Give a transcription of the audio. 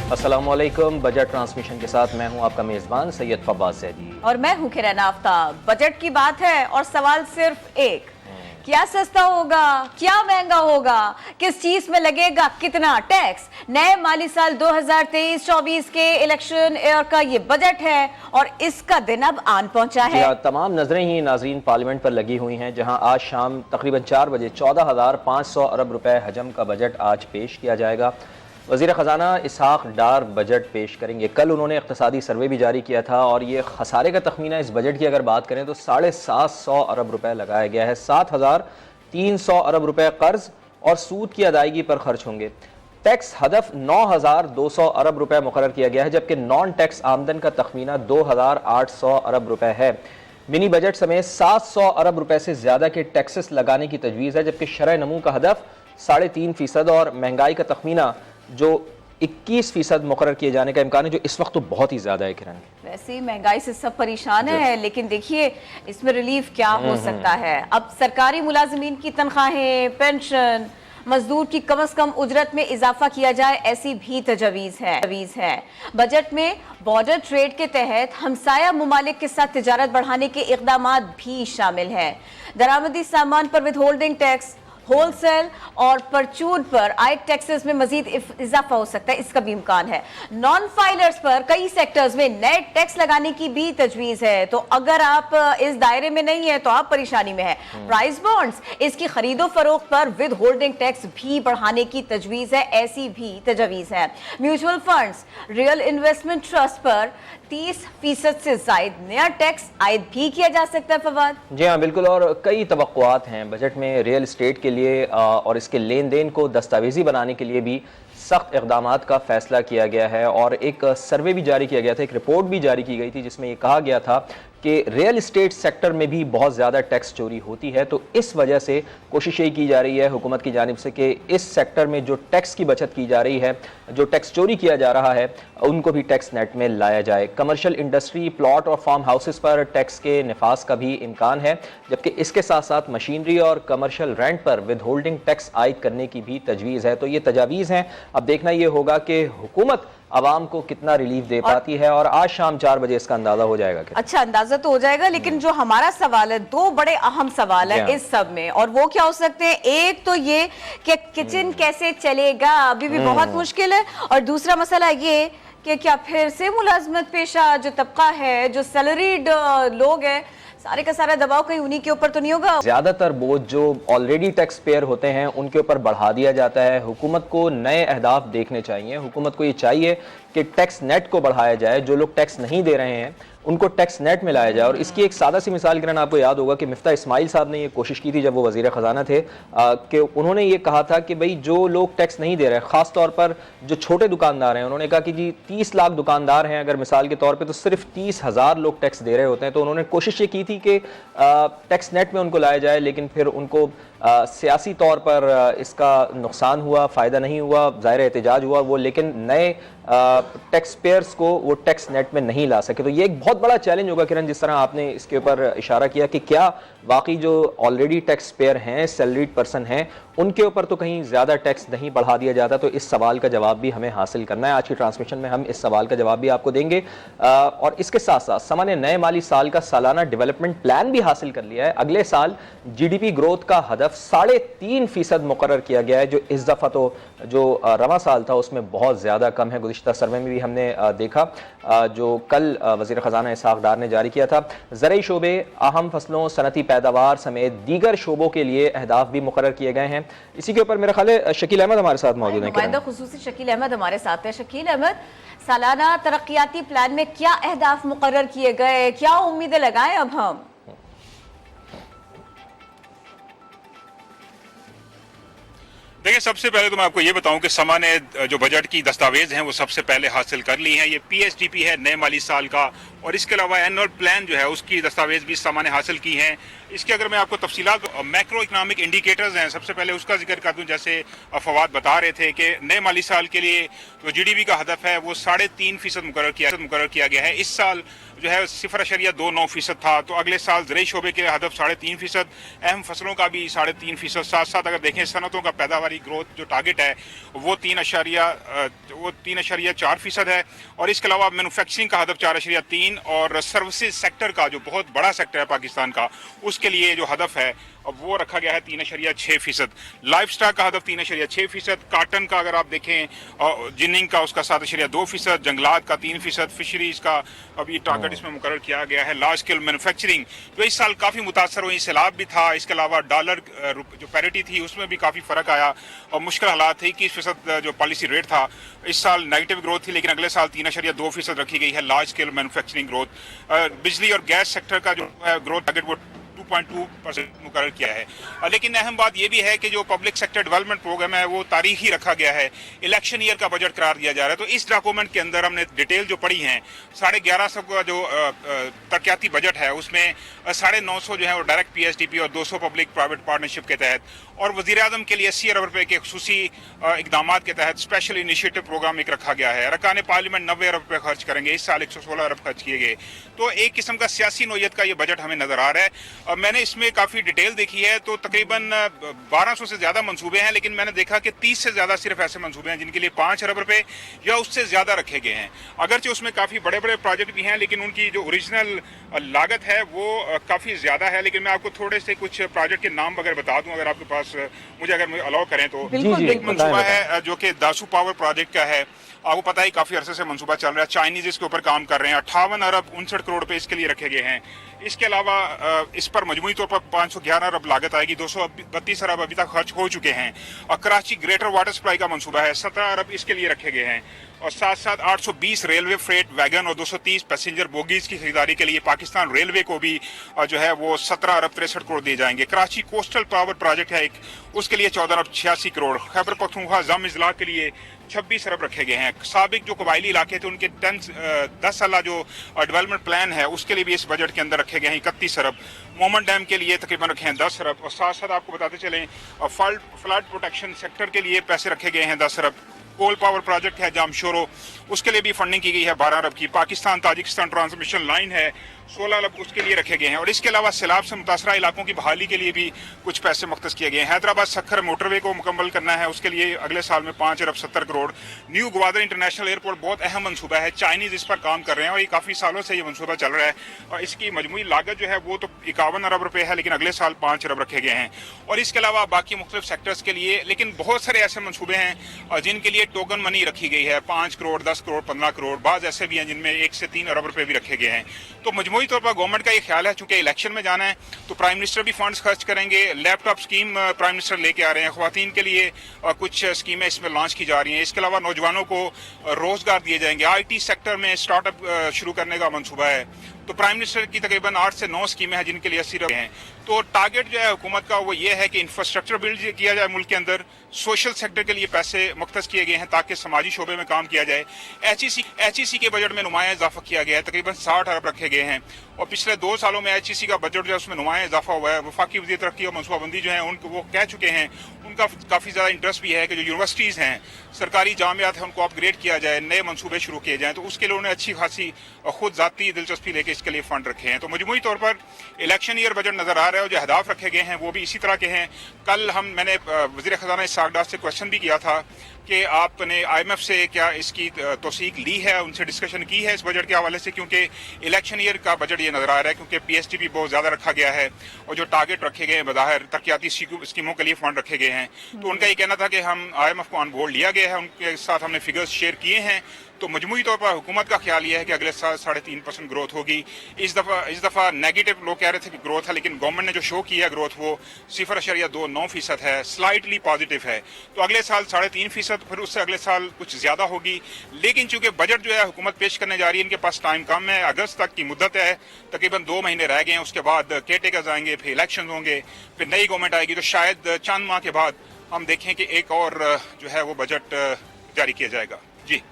अस्सलामु अलैकुम। Budget transmission के साथ मैं हूं आपका मेज़बान सैयद फवाद सैदी और मैं हूं किरण आफ्ताब। बजट की बात है और सवाल सिर्फ एक, क्या सस्ता होगा, क्या महंगा होगा, किस चीज में लगेगा कितना टैक्स। नए माली साल 2023-24 के इलेक्शन ईयर का ये बजट है और इसका दिन अब आन पहुंचा है। तमाम नजरें ही नाज़रीन पार्लियामेंट पर लगी हुई हैं, जहां आज शाम तकरीबन 4 बजे 14,500 अरब रुपए हजम का बजट आज पेश किया जाएगा। वज़ीर ख़जाना इसहाक डार बजट पेश करेंगे। कल उन्होंने इक़्तिसादी सर्वे भी जारी किया था और ये खसारे का तखमीना इस बजट की अगर बात करें तो 750 अरब रुपए लगाया गया है। 7,300 अरब रुपए कर्ज और सूद की अदायगी पर खर्च होंगे। टैक्स हदफ 9,200 अरब रुपए मुकर्रर किया गया है, जबकि नॉन टैक्स आमदन का तखमीना 2,800 अरब रुपए है। मिनी बजट समेत 700 अरब रुपए से ज़्यादा के टैक्सेस लगाने की तजवीज़ है, जबकि शरह नमू का हदफ 3.5% और महंगाई का तखमीना जो 21% मुकर्रर किए जाने का इम्कान है, जो इस वक्त तो बहुत ही ज़्यादा है। किरण, वैसे ही महंगाई से सब परेशान है, लेकिन देखिए इसमें रिलीफ क्या हो सकता है। अब सरकारी मुलाजिमीन की तनख्वाहें, पेंशन, मजदूर की कम से कम उजरत में इजाफा किया जाए, ऐसी भी तजवीज़ है। बजट में बॉर्डर ट्रेड के तहत हमसाया मुमालिक के साथ तिजारत बढ़ाने के इक़दामात भी शामिल हैं। दरामदी सामान पर विद होल्डिंग टैक्स, होलसेल और परचून पर आयद टैक्सेस में मजीद इजाफा हो सकता है, इसका भी इम्कान है। नॉन फाइलर्स पर कई सेक्टर्स में नए टैक्स लगाने की भी तजवीज है, तो अगर आप इस दायरे में नहीं है तो आप परेशानी में है। प्राइस बॉन्ड्स, इसकी खरीदो फरोख्त पर विद होल्डिंग टैक्स भी बढ़ाने की तजवीज है, ऐसी भी तजवीज है। Mutual funds, real investment trust पर 30% से जायद नया टैक्स आयद भी किया जा सकता है। फवाद जी हाँ, बिल्कुल। और कई तवक्कुआत हैं बजट में रियल इस्टेट के लिए और इसके लेन देन को दस्तावेजी बनाने के लिए भी सख्त इक़दामात का फैसला किया गया है। और एक सर्वे भी जारी किया गया था, एक रिपोर्ट भी जारी की गई थी, जिसमें ये कहा गया था कि रियल इस्टेट सेक्टर में भी बहुत ज़्यादा टैक्स चोरी होती है। तो इस वजह से कोशिश यही की जा रही है हुकूमत की जानिब से कि इस सेक्टर में जो टैक्स की बचत की जा रही है, जो टैक्स चोरी किया जा रहा है, उनको भी टैक्स नेट में लाया जाए। कमर्शियल इंडस्ट्री, प्लॉट और फार्म हाउसेस पर टैक्स के निफाज का भी इम्कान है, जबकि इसके साथ साथ मशीनरी और कमर्शियल रेंट पर विद होल्डिंग टैक्स आयद करने की भी तजवीज़ है। तो ये तजावीज़ हैं, अब देखना ये होगा कि हुकूमत आवाम को कितना रिलीफ दे पाती है, और आज शाम 4 बजे इसका अंदाजा हो जाएगा। अच्छा, अंदाजा तो हो जाएगा, लेकिन जो हमारा सवाल है, दो बड़े अहम सवाल है इस सब में, और वो क्या हो सकते हैं। एक तो ये कि किचन कैसे चलेगा, अभी भी बहुत मुश्किल है, और दूसरा मसला ये कि क्या फिर से मुलाजमत पेशा जो तबका है, जो सैलरीड लोग हैं, सारे का सारा दबाव कहीं उन्हीं के ऊपर तो नहीं होगा। ज्यादातर बोझ जो ऑलरेडी टैक्स पेयर होते हैं उनके ऊपर बढ़ा दिया जाता है। हुकूमत को नए अहदाफ देखने चाहिए। हुकूमत को ये चाहिए कि टैक्स नेट को बढ़ाया जाए, जो लोग टैक्स नहीं दे रहे हैं उनको टैक्स नेट में लाया जाए। और इसकी एक सादा सी मिसाल किरण, आपको याद होगा कि मिफ्ता इस्माइल साहब ने ये कोशिश की थी जब वो वज़ीर ख़जाना थे, कि उन्होंने ये कहा था कि भाई जो लोग टैक्स नहीं दे रहे, ख़ास तौर पर जो छोटे दुकानदार हैं, उन्होंने कहा कि जी 30 लाख दुकानदार हैं अगर मिसाल के तौर पे, तो सिर्फ 30,000 लोग टैक्स दे रहे होते हैं। तो उन्होंने कोशिश ये की थी कि टैक्स नेट में उनको लाया जाए, लेकिन फिर उनको सियासी तौर पर इसका नुकसान हुआ, फ़ायदा नहीं हुआ, ज़ाहिर एहतजाज हुआ वो, लेकिन नए टैक्स पेयर्स को वो टैक्स नेट में नहीं ला सके। तो ये एक बहुत बड़ा चैलेंज होगा किरण, जिस तरह आपने इसके ऊपर इशारा किया कि क्या वाकई जो ऑलरेडी टैक्स पेयर हैं, सैलरीड पर्सन हैं, उनके ऊपर तो कहीं ज़्यादा टैक्स नहीं बढ़ा दिया जाता। तो इस सवाल का जवाब भी हमें हासिल करना है। आज की ट्रांसमिशन में हम इस सवाल का जवाब भी आपको देंगे, और इसके साथ साथ समा ने नए माली साल का सालाना डेवलपमेंट प्लान भी हासिल कर लिया है। अगले साल GDP ग्रोथ का हदफ 3.5% मुकर्रर किया गया है, जो इस दफ़ा तो जो रवा साल था उसमें बहुत ज़्यादा कम है। गुज़िश्ता सर्वे में भी हमने देखा, जो कल वज़ीर ख़जाना इसहाक डार ने जारी किया था। ज़रई शोबे, अहम फसलों, सनती पैदावार समेत दीगर शोबों के लिए अहदाफ भी मुकर्रर किए गए हैं। इसी के ऊपर मेरा ख्याल है शकील अहमद हमारे साथ मौजूद है। नुमाइंदा खुसूसी शकील अहमद हमारे साथ है। शकील अहमद, सालाना तरक्याती प्लान में क्या अहदाफ मुकर्रर किए गए, क्या उम्मीदें लगाएं अब हम? देखिए, सबसे पहले तो मैं आपको ये बताऊं कि समा ने जो बजट की दस्तावेज हैं वो सबसे पहले हासिल कर ली हैं। ये PSDP है नए माली साल का, और इसके अलावा एनुअल प्लान जो है उसकी दस्तावेज भी सामान्य हासिल की हैं। इसके अगर मैं आपको तफसीलात मैक्रो इकनॉमिक इंडिकेटर्स हैं, सबसे पहले उसका जिक्र कर दूं। जैसे फवाद बता रहे थे कि नए माली साल के लिए जो GDP का हदफ है वो 3.5% मुकर्रर किया गया है। इस साल जो है 0.29% था, तो अगले साल ज़राई शोबे के हदफ 3.5%, अहम फसलों का भी 3.5%, साथ साथ अगर देखें सनतों का पैदावारी ग्रोथ जो टारगेट है वो 3.4% है, और इसके अलावा मैन्युफैक्चरिंग का हदफ 4.3, और सर्विसेज सेक्टर का जो बहुत बड़ा सेक्टर है पाकिस्तान का उसके लिए जो हदफ है अब वो रखा गया है 3.6%। लाइफ स्टॉक का हदफ 3.6%, काटन का अगर आप देखें जिनिंग का उसका 7.2%, जंगलात का 3%, फिशरीज का अभी टारगेट इसमें मुकर्रर किया गया है। लार्ज स्केल मैन्युफैक्चरिंग जो इस साल काफ़ी मुतासर हुई, सैलाब भी था, इसके अलावा डॉलर जो पैरिटी थी उसमें भी काफ़ी फ़र्क आया और मुश्किल हालात थे। 21% जो पॉलिसी रेट था इस साल नेगेटिव ग्रोथ थी, लेकिन अगले साल 3.2% रखी गई है लार्ज स्केल मैन्युफैक्चरिंग ग्रोथ। बिजली और गैस सेक्टर का जो है ग्रोथ टारगेट वो 2.2% मुकर्रर किया है। लेकिन अहम बात यह भी है कि जो पब्लिक सेक्टर डेवलपमेंट प्रोग्राम है वो तारीखी रखा गया है, इलेक्शन ईयर का बजट करार दिया जा रहा है। तो इस डॉक्यूमेंट के अंदर हमने डिटेल जो पढ़ी है 1150 का जो तरक्याती बजट है उसमें 950 जो है वो डायरेक्ट PSDP और 200 पब्लिक प्राइवेट पार्टनरशिप के तहत, और वज़ीर आज़म के लिए 80 अरब रुपए के खुसूसी इकदाम के तहत स्पेशल इनिशिएटिव प्रोग्राम एक रखा गया है। अरकान पार्लियामेंट 90 अरब रुपए खर्च करेंगे, इस साल 116 अरब खर्च किए गए। तो एक किस्म का सियासी नोयत का ये बजट हमें नजर आ रहा है। मैंने इसमें काफ़ी डिटेल देखी है, तो तकरीबन 1200 से ज़्यादा मंसूबे हैं, लेकिन मैंने देखा कि 30 से ज़्यादा सिर्फ ऐसे मंसूबे हैं जिनके लिए 5 अरब रुपए या उससे ज़्यादा रखे गए हैं। अगरचे उसमें काफ़ी बड़े बड़े प्रोजेक्ट भी हैं, लेकिन उनकी जो ओरिजिनल लागत है वो काफ़ी ज़्यादा है। लेकिन मैं आपको थोड़े से कुछ प्रोजेक्ट के नाम वगैरह बता दूं, अगर आपके पास मुझे अलाउ करें तो। एक मंसूबा है जो कि दासू पावर प्रोजेक्ट का है, आपको पता है काफ़ी अरसे से मंसूबा चल रहा है, चाइनीज इसके ऊपर काम कर रहे हैं। 58 अरब 59 करोड़ रुपए इसके लिए रखे गए हैं। इसके अलावा इस पर मजमूई तौर पर 511 अरब लागत आएगी, 232 अरब अभी तक खर्च हो चुके हैं। और कराची ग्रेटर वाटर सप्लाई का मंसूबा है, 17 अरब इसके लिए रखे गए हैं। और साथ साथ 820 रेलवे फ्रेट वैगन और 230 पैसेंजर बोगीज की खरीदारी के लिए पाकिस्तान रेलवे को भी जो है वो 17 अरब 63 करोड़ दिए जाएंगे। कराची कोस्टल पावर प्रोजेक्ट है एक, उसके लिए 14 अरब 86 करोड़। खैबर पख्तूनख्वा जम इजला के लिए 26 अरब रखे गए हैं। साबिक जो कबायली इलाके थे उनके 10 साल जो डेवलपमेंट प्लान है उसके लिए भी इस बजट के अंदर रखे गए हैं 31 अरब। मोमन डैम के लिए तकरीबन रखे हैं 10 अरब। और साथ साथ आपको बताते चलें फ्लड प्रोटेक्शन सेक्टर के लिए पैसे रखे गए हैं 10 अरब। कोल पावर प्रोजेक्ट है जामशोरो, उसके लिए भी फंडिंग की गई है 12 अरब की। पाकिस्तान ताजिकिस्तान ट्रांसमिशन लाइन है 16 अरब उसके लिए रखे गए हैं। और इसके अलावा सैलाब से मुतासरा इलाकों की बहाली के लिए भी कुछ पैसे मुख्तस किए गए हैं। हैदराबाद सखर मोटरवे को मुकम्मल करना है, उसके लिए अगले साल में 5 अरब 70 crore. New Gwadar international airport बहुत अहम मनसूबा है, चाइनीज इस पर काम कर रहे हैं और ये काफ़ी सालों से ये मनसूबा चल रहा है। और इसकी मजमूई लागत जो है वो तो 51 अरब रुपये है, लेकिन अगले साल 5 अरब रखे गए हैं। और इसके अलावा बाकी मुख्तलिफ सेक्टर्स के लिए, लेकिन बहुत सारे ऐसे मनसूबे हैं जिनके लिए टोकन मनी रखी गई है, 5 करोड़ 10 करोड़ 15 करोड़। बाज़ ऐसे भी हैं जिनमें 1 से 3 अरब रुपये भी रखे गए हैं। तो मजमूई तौर पर गवर्नमेंट का ये ख्याल है चूंकि इलेक्शन में जाना है तो प्राइम मिनिस्टर भी फंड्स खर्च करेंगे। लैपटॉप स्कीम प्राइम मिनिस्टर लेके आ रहे हैं, ख्वातीन के लिए कुछ स्कीमें इसमें लॉन्च की जा रही हैं। इसके अलावा नौजवानों को रोजगार दिए जाएंगे। IT सेक्टर में स्टार्टअप शुरू करने का मंसूबा है। तो प्राइम मिनिस्टर की तकरीबन 8 से 9 स्कीमें हैं जिनके लिए 80 अरब हैं। तो टारगेट जो है हुकूमत का वो ये है कि इंफ्रास्ट्रक्चर बिल्ड किया जाए मुल्क के अंदर, सोशल सेक्टर के लिए पैसे मुख्तस किए गए हैं ताकि समाजी शोबे में काम किया जाए। HEC के बजट में नुमाया इजाफा किया गया है, तकरीबन 60 अरब रखे गए हैं। और पिछले 2 सालों में HEC का बजट जो है उसमें नुमाया इजाफा हुआ है। वफाकी वज़ीर तरक्की और मनसूबाबंदी जो है उनको वो कह चुके हैं, उनका काफ़ी ज़्यादा इंटरेस्ट भी है कि जो यूनिवर्सिटीज़ हैं, सरकारी जामियात हैं, उनको अपग्रेड किया जाए, नए मनसूबे शुरू किए जाएँ। तो उसके लिए उन्होंने अच्छी खासी खुद ज़ाती दिलचस्पी लेके इसके लिए फंड रखे हैं। तो मजमूई तौर पर इलेक्शन ईयर बजट नज़र आ रहा है और जो अहदाफ रखे गए हैं वो भी इसी तरह के हैं। कल मैंने वज़ीर ख़जाना इसहाक़ डार से क्वेश्चन भी किया था कि आपने IMF से क्या इसकी तौसीक ली है, उनसे डिस्कशन की है इस बजट के हवाले से, क्योंकि इलेक्शन ईयर का बजट ये नज़र आ रहा है क्योंकि PSDP बहुत ज़्यादा रखा गया है और जो टारगेट रखे गए हैं बज़ाहिर तरक्याती स्कीमों के लिए फ़ंड रखे गए हैं। तो उनका ये कहना था कि हम IMF को ऑन बोर्ड लिया गया है, उनके साथ हमने फिगर्स शेयर किए हैं। तो मजमूई तौर पर हुकूमत का ख्याल यह है कि अगले साल 3.5% ग्रोथ होगी। इस दफ़ा नेगेटिव लोग कह रहे थे कि ग्रोथ है, लेकिन गवर्नमेंट ने जो शो किया ग्रोथ वो 0.29% है, स्लाइटली पॉजिटिव है। तो अगले साल 3.5%, फिर उससे अगले साल कुछ ज़्यादा होगी। लेकिन चूंकि बजट जो है हुकूमत पेश करने जा रही है, इनके पास टाइम कम है, अगस्त तक की मुद्दत है, तकरीबन 2 महीने रह गए हैं। उसके बाद केयरटेकर्स आएंगे, फिर इलेक्शन होंगे, फिर नई गवर्नमेंट आएगी। तो शायद चंद माह के बाद हम देखें कि एक और जो है वो बजट जारी किया जाएगा। जी।